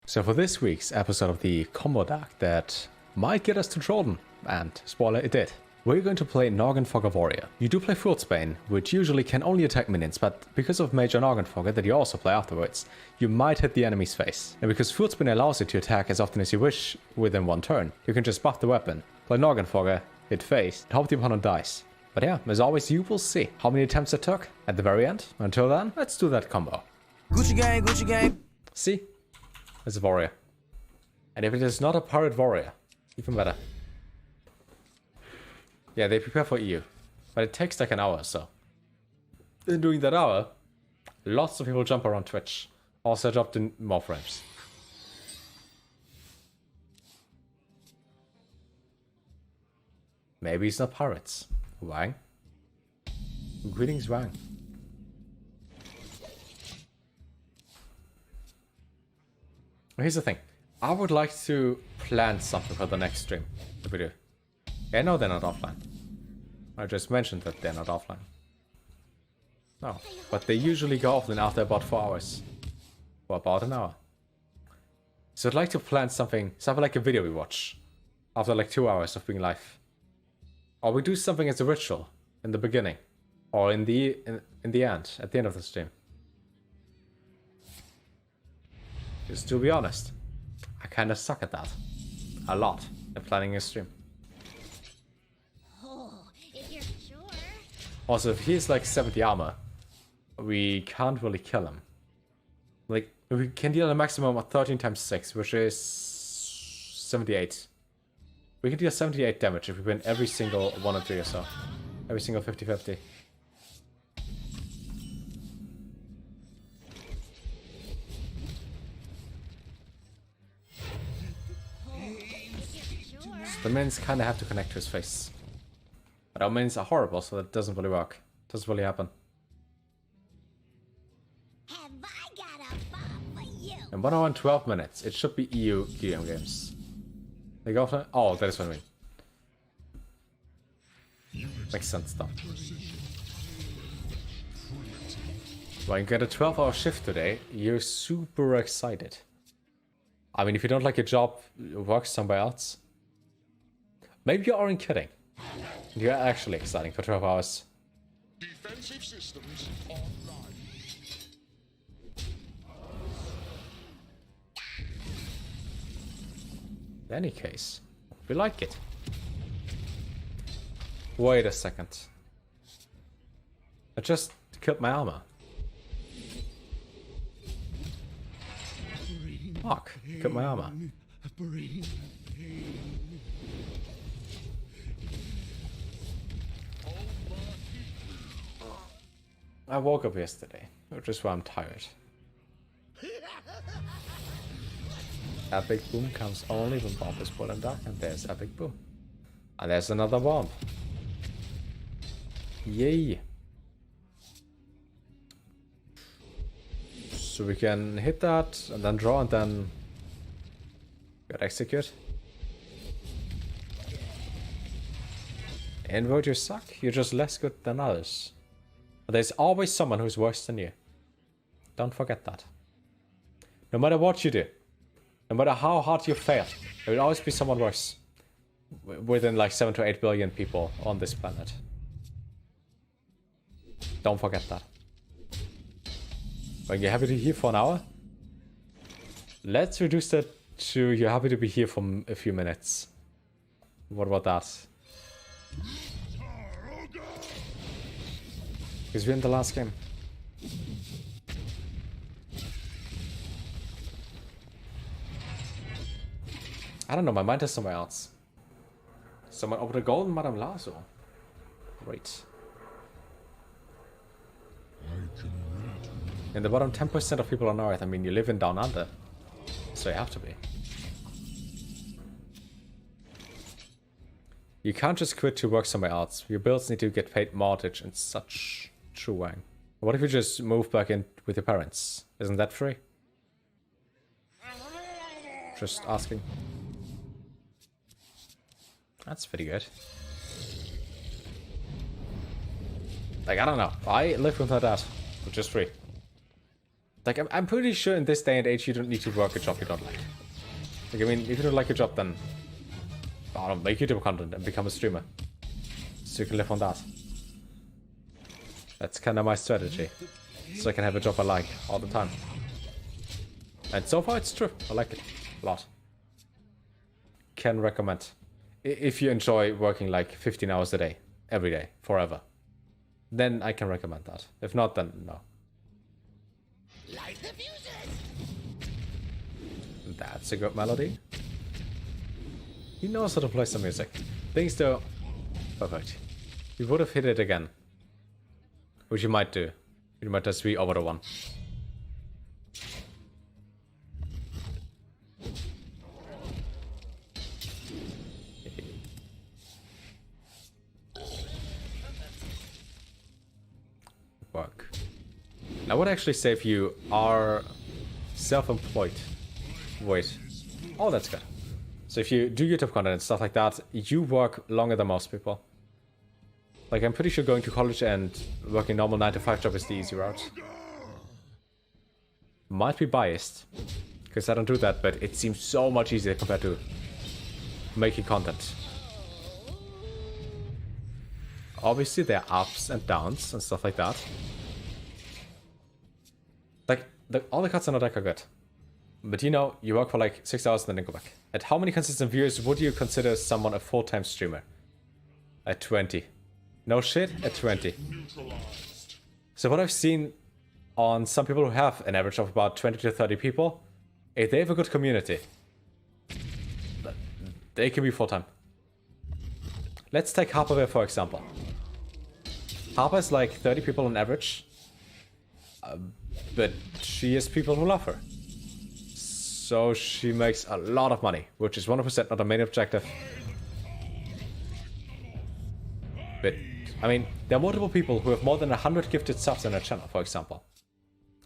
So for this week's episode of the combo deck that might get us to Trolden, and spoiler, it did, we're going to play Noggenfogger Warrior. You do play Fools Bane, which usually can only attack minions, but because of Major Noggenfogger that you also play afterwards, you might hit the enemy's face. And because Fools Bane allows you to attack as often as you wish within one turn, you can just buff the weapon, play Noggenfogger, hit face, and hope the opponent dies. But yeah, as always, you will see how many attempts it took at the very end. Until then, let's do that combo. Gucci gang, Gucci gang. See? It's a warrior. And if it is not a pirate warrior, even better. Yeah, they prepare for EU. But it takes like an hour or so. And during that hour, lots of people jump around Twitch. Also dropped in more frames. Maybe it's not pirates. Wang? Greetings, Wang. Here's the thing. I would like to plan something for the next stream. If we do. I know they're not offline. I just mentioned that they're not offline. No. But they usually go offline after about 4 hours. Or about an hour. So I'd like to plan something like a video we watch. After like 2 hours of being live. Or we do something as a ritual. In the beginning. Or in the end. At the end of the stream. Just to be honest, I kinda suck at that. A lot at planning a stream. Oh, if you're sure. Also, if he's like 70 armor, we can't really kill him. Like, we can deal a maximum of 13 times 6, which is 78. We can deal 78 damage if we win every single 1 or 3 or so. Every single 50-50. The minions kind of have to connect to his face. But our minions are horrible, so that doesn't really work. Doesn't really happen. Have I got a bomb for you? In 1 hour and 12 minutes, it should be EU GM games. They go for... Oh, that is what I mean. Makes sense, though. Well, you get a 12-hour shift today, you're super excited. I mean, if you don't like your job, work somewhere else. Maybe you aren't kidding. You're actually exciting for 12 hours. Defensive systems online. In any case, we like it. Wait a second. I just killed my armor. Fuck, killed my armor. I woke up yesterday, which is why I'm tired. Epic Boom comes only when bomb is put on dark, and there's Epic Boom. And there's another bomb. Yay! So we can hit that, and then draw, and then... Got execute. In word you suck, you're just less good than others. But there's always someone who's worse than you. Don't forget that. No matter what you do, no matter how hard you fail, there will always be someone worse. Within like 7 to 8 billion people on this planet. Don't forget that. When you're happy to be here for an hour, let's reduce that to you're happy to be here for a few minutes. What about that? Because we're in the last game. I don't know, my mind is somewhere else. Someone over the golden Madame Lazo. Great. In the bottom 10% of people on Earth, I mean, you live in Down Under. So you have to be. You can't just quit to work somewhere else. Your bills need to get paid mortgage and such. True Wang. What if you just move back in with your parents? Isn't that free? Just asking. That's pretty good. Like, I don't know. I live with my dad, which is free. Like, I'm pretty sure in this day and age you don't need to work a job you don't like. Like, I mean, if you don't like a job, then I don't make YouTube content and become a streamer. So you can live on that. That's kind of my strategy. So I can have a job I like all the time. And so far it's true. I like it a lot. Can recommend. If you enjoy working like 15 hours a day, every day, forever, then I can recommend that. If not, then no. Light the fuses! That's a good melody. He knows how to play some music. Things though... Perfect. You would have hit it again. Which you might do. You might just be over the one. Work. I would actually say if you are self-employed. Wait. Oh, that's good. So if you do YouTube content and stuff like that, you work longer than most people. Like, I'm pretty sure going to college and working normal 9-to-5 job is the easy route. Might be biased, because I don't do that, but it seems so much easier compared to making content. Obviously, there are ups and downs and stuff like that. Like, all the cuts on the deck are good. But you know, you work for like 6 hours and then go back. At how many consistent viewers would you consider someone a full-time streamer? At 20. No shit, at 20. So what I've seen on some people who have an average of about 20 to 30 people, if they have a good community, they can be full-time. Let's take Harper for example. Harper is like 30 people on average, but she has people who love her. So she makes a lot of money, which is 100% not a main objective. But, I mean, there are multiple people who have more than 100 gifted subs on her channel, for example.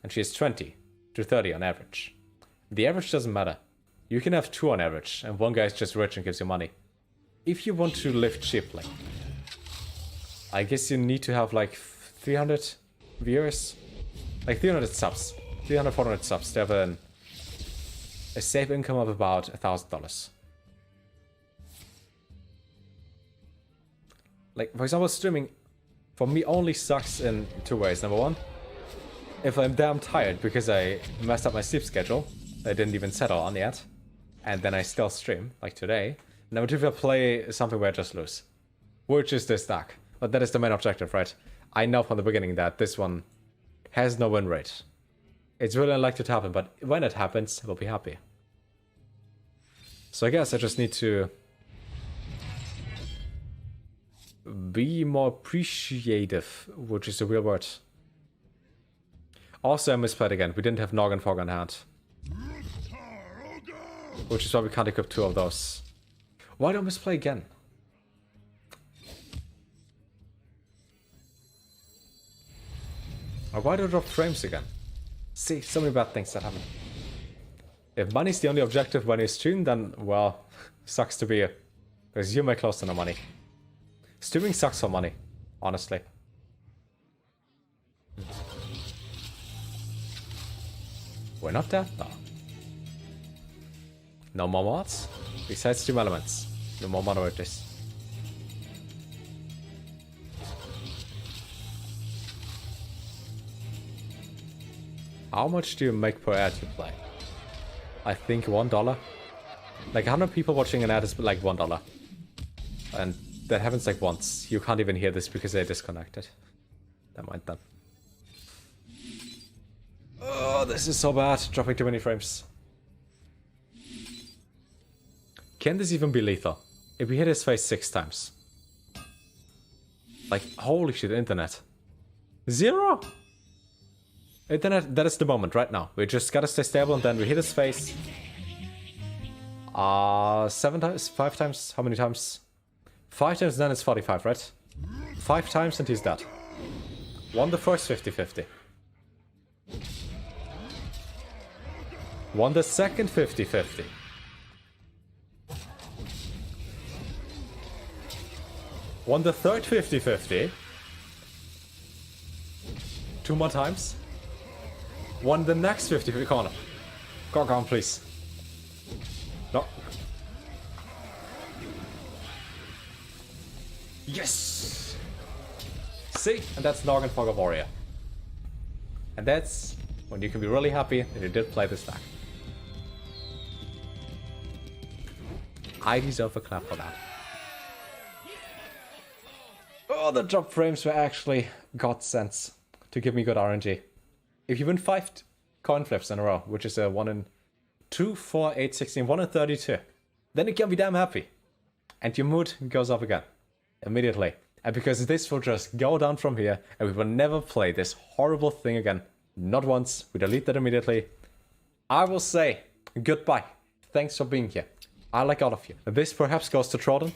And she has 20 to 30 on average. The average doesn't matter. You can have 2 on average, and one guy is just rich and gives you money. If you want to live cheaply, I guess you need to have like 300 viewers. Like 300 subs. 300, 400 subs to have a safe income of about $1,000. Like, for example, streaming for me only sucks in 2 ways. Number 1, if I'm damn tired because I messed up my sleep schedule, I didn't even settle on yet, and then I still stream, like today. Number 2, if I play something where I just lose, which is this deck. But that is the main objective, right? I know from the beginning that this one has no win rate. It's really unlikely to happen, but when it happens, we'll be happy. So I guess I just need to be more appreciative, which is a real word. Also, I misplayed again. We didn't have Noggenfogger on hand. Which is why we can't equip 2 of those. Why don't we misplay again? Or why do I drop frames again? See, so many bad things that happen. If money's the only objective when you stream, then, well, sucks to be you. Because you make close to no money. Streaming sucks for money, honestly. We're not there? No. No more mods? Besides stream elements. No more moderators. How much do you make per ad you play? I think $1. Like 100 people watching an ad is like $1. And that happens like once. You can't even hear this because they're disconnected. Never mind then. Oh, this is so bad. Dropping too many frames. Can this even be lethal? If we hit his face 6 times. Like, holy shit, internet. 0? Internet, that is the moment right now. We just gotta stay stable and then we hit his face. 7 times? 5 times? How many times? 5 times, then it's 45, right? 5 times and he's dead. Won the first 50-50. Won the second 50-50. Won the third 50-50. 2 more times. won the next 50 corner. Go on, please. No. Yes! See? And that's Noggenfogger Warrior. And that's when you can be really happy that you did play this deck. I deserve a clap for that. Oh, the drop frames were actually godsends to give me good RNG. If you win 5 coin flips in a row, which is a 1 in 2, 4, 8, 16, 1 in 32, then you can be damn happy. And your mood goes up again. Immediately. And because this will just go down from here, and we will never play this horrible thing again. Not once. We delete that immediately. I will say goodbye. Thanks for being here. I like all of you. This perhaps goes to Trolden.